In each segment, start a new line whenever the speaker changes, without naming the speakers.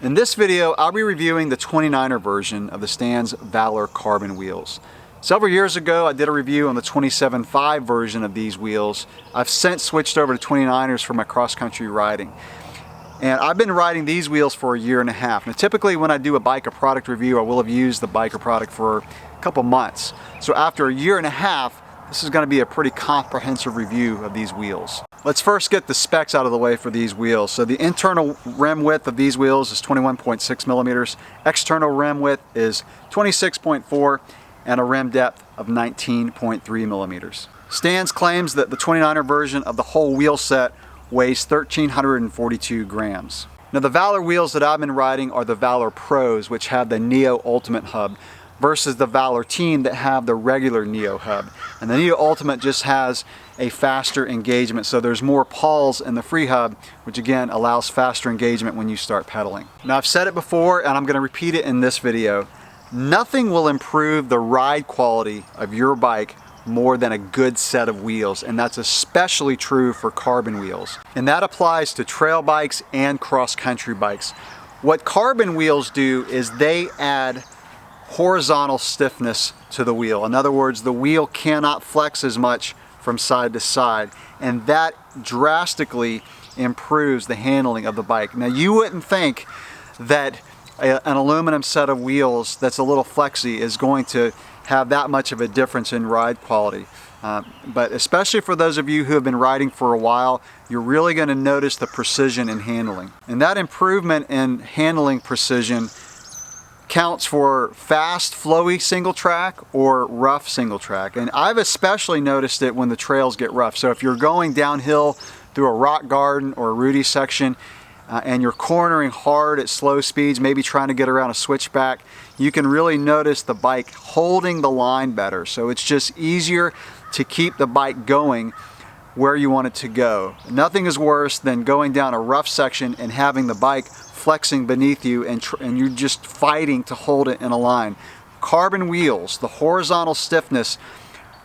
In this video, I'll be reviewing the 29er version of the Stans Valor carbon wheels. Several years ago, I did a review on the 27.5 version of these wheels. I've since switched over to 29ers for my cross-country riding. And I've been riding these wheels for a year and a half. Now typically when I do a biker product review, I will have used the biker product for a couple months. So after a year and a half, this is going to be a pretty comprehensive review of these wheels. Let's first get the specs out of the way for these wheels. So the internal rim width of these wheels is 21.6 millimeters. External rim width is 26.4 and a rim depth of 19.3 millimeters. Stans claims that the 29er version of the whole wheel set weighs 1,342 grams. Now the Valor wheels that I've been riding are the Valor Pros, which have the Neo Ultimate hub, versus the Valor Team that have the regular Neo hub. And the Neo Ultimate just has a faster engagement, so there's more pulls in the free hub, which again allows faster engagement when you start pedaling. Now I've said it before and I'm going to repeat it in this video. Nothing will improve the ride quality of your bike more than a good set of wheels, and that's especially true for carbon wheels. And that applies to trail bikes and cross-country bikes. What carbon wheels do is they add horizontal stiffness to the wheel. In other words, the wheel cannot flex as much from side to side, and that drastically improves the handling of the bike. Now you wouldn't think that an aluminum set of wheels that's a little flexy is going to have that much of a difference in ride quality. But especially for those of you who have been riding for a while, you're really going to notice the precision in handling. And that improvement in handling precision counts for fast, flowy single track or rough single track. And I've especially noticed it when the trails get rough. So if you're going downhill through a rock garden or a rooty section and you're cornering hard at slow speeds, maybe trying to get around a switchback, you can really notice the bike holding the line better. So it's just easier to keep the bike going where you want it to go. Nothing is worse than going down a rough section and having the bike flexing beneath you and you're just fighting to hold it in a line. Carbon wheels, the horizontal stiffness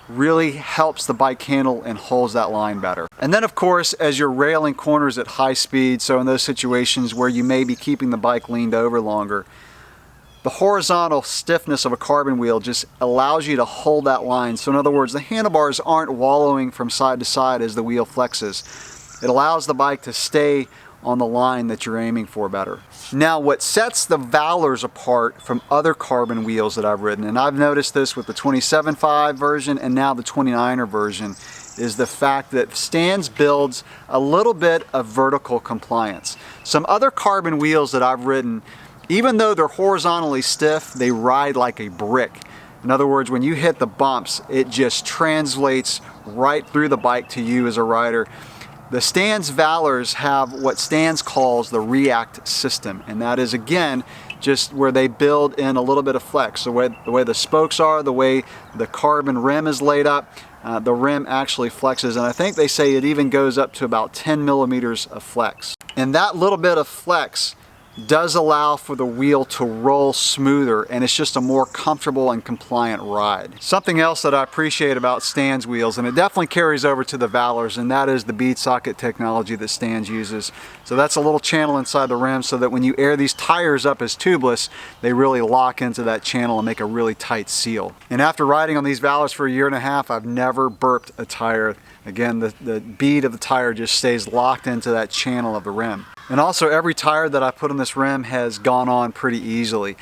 really helps the bike handle and holds that line better. And then of course, as you're railing corners at high speed, so in those situations where you may be keeping the bike leaned over longer, the horizontal stiffness of a carbon wheel just allows you to hold that line. So in other words, the handlebars aren't wallowing from side to side as the wheel flexes. It allows the bike to stay on the line that you're aiming for better. Now what sets the Valors apart from other carbon wheels that I've ridden, and I've noticed this with the 27.5 version and now the 29er version, is the fact that Stans builds a little bit of vertical compliance. Some other carbon wheels that I've ridden, even though they're horizontally stiff, they ride like a brick. In other words, when you hit the bumps, it just translates right through the bike to you as a rider. The Stans Valors have what Stans calls the React system, and that is again just where they build in a little bit of flex. The way the spokes are, the way the carbon rim is laid up, the rim actually flexes, and I think they say it even goes up to about 10 millimeters of flex. And that little bit of flex does allow for the wheel to roll smoother, and it's just a more comfortable and compliant ride. Something else that I appreciate about Stans wheels, and it definitely carries over to the Valors, and that is the bead socket technology that Stans uses. So that's a little channel inside the rim so that when you air these tires up as tubeless, they really lock into that channel and make a really tight seal. And after riding on these Valors for a year and a half, I've never burped a tire. Again, the bead of the tire just stays locked into that channel of the rim. And also every tire that I put on this rim has gone on pretty easily.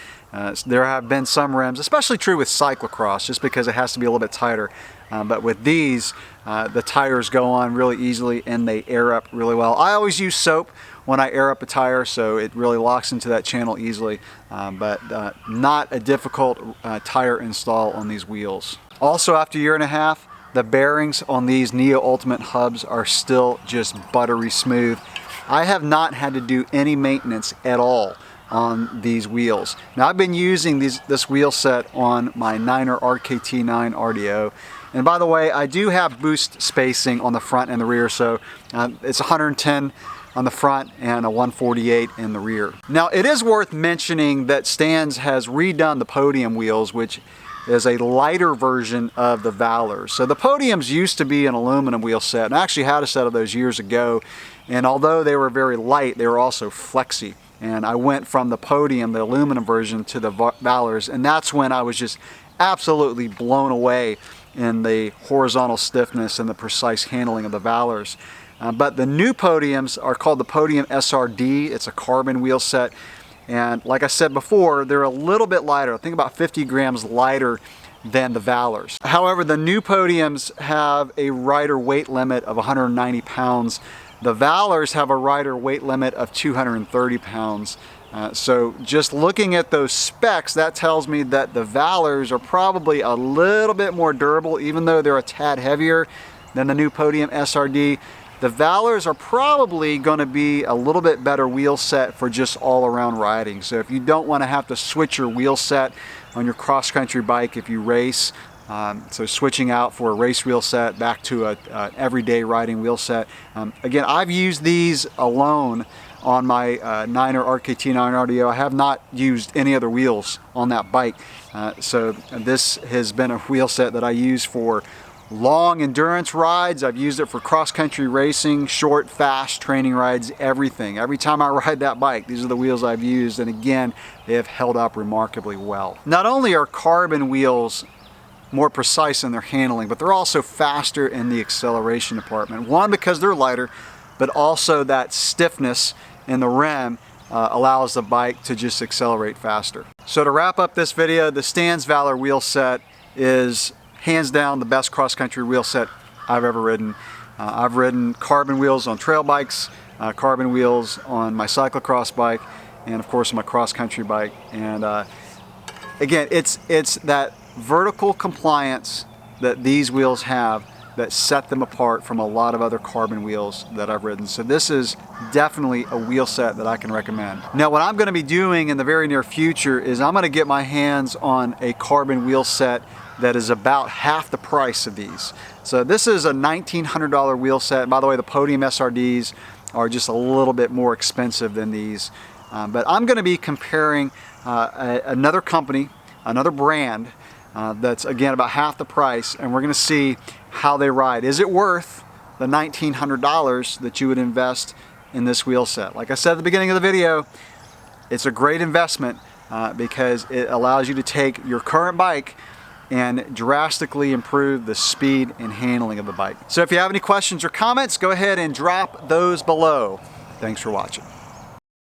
There have been some rims, especially true with cyclocross, just because it has to be a little bit tighter. But with these, the tires go on really easily and they air up really well. I always use soap when I air up a tire, so it really locks into that channel easily, but not a difficult tire install on these wheels. Also, after a year and a half, the bearings on these Neo Ultimate hubs are still just buttery smooth. I have not had to do any maintenance at all on these wheels. Now I've been using this wheel set on my 9er RKT9 RDO, and by the way, I do have boost spacing on the front and the rear, so it's 110 on the front and a 148 in the rear. Now it is worth mentioning that Stans has redone the podium wheels, which is a lighter version of the Valor. So the podiums used to be an aluminum wheel set, and I actually had a set of those years ago, and although they were very light, they were also flexy. and I went from the Podium, the aluminum version, to the Valors, and that's when I was just absolutely blown away in the horizontal stiffness and the precise handling of the Valors. But the new Podiums are called the Podium SRD. It's a carbon wheel set, and like I said before, they're a little bit lighter. I think about 50 grams lighter than the Valors. However, the new Podiums have a rider weight limit of 190 pounds. The Valors have a rider weight limit of 230 pounds. So just looking at those specs, that tells me that the Valors are probably a little bit more durable, even though they're a tad heavier than the new Podium SRD. The Valors are probably going to be a little bit better wheel set for just all-around riding. So if you don't want to have to switch your wheel set on your cross-country bike if you race, so switching out for a race wheel set back to an everyday riding wheel set. Again, I've used these alone on my Niner RKT 9RDO. I have not used any other wheels on that bike. So this has been a wheel set that I use for long endurance rides. I've used it for cross-country racing, short, fast training rides, everything. Every time I ride that bike, these are the wheels I've used, and again, they have held up remarkably well. Not only are carbon wheels more precise in their handling, but they're also faster in the acceleration department. One, because they're lighter, but also that stiffness in the rim allows the bike to just accelerate faster. So to wrap up this video, the Stans Valor wheel set is hands down the best cross-country wheel set I've ever ridden. I've ridden carbon wheels on trail bikes, carbon wheels on my cyclocross bike, and of course my cross-country bike. And again, it's that vertical compliance that these wheels have that set them apart from a lot of other carbon wheels that I've ridden. So this is definitely a wheel set that I can recommend. Now what I'm going to be doing in the very near future is I'm going to get my hands on a carbon wheel set that is about half the price of these. So this is a $1,900 wheel set. By the way, the Podium SRDs are just a little bit more expensive than these. But I'm going to be comparing another company, another brand, that's again about half the price, and we're going to see how they ride. Is it worth the $1,900 that you would invest in this wheel set? Like I said at the beginning of the video, it's a great investment because it allows you to take your current bike and drastically improve the speed and handling of the bike. So if you have any questions or comments, go ahead and drop those below. Thanks for watching.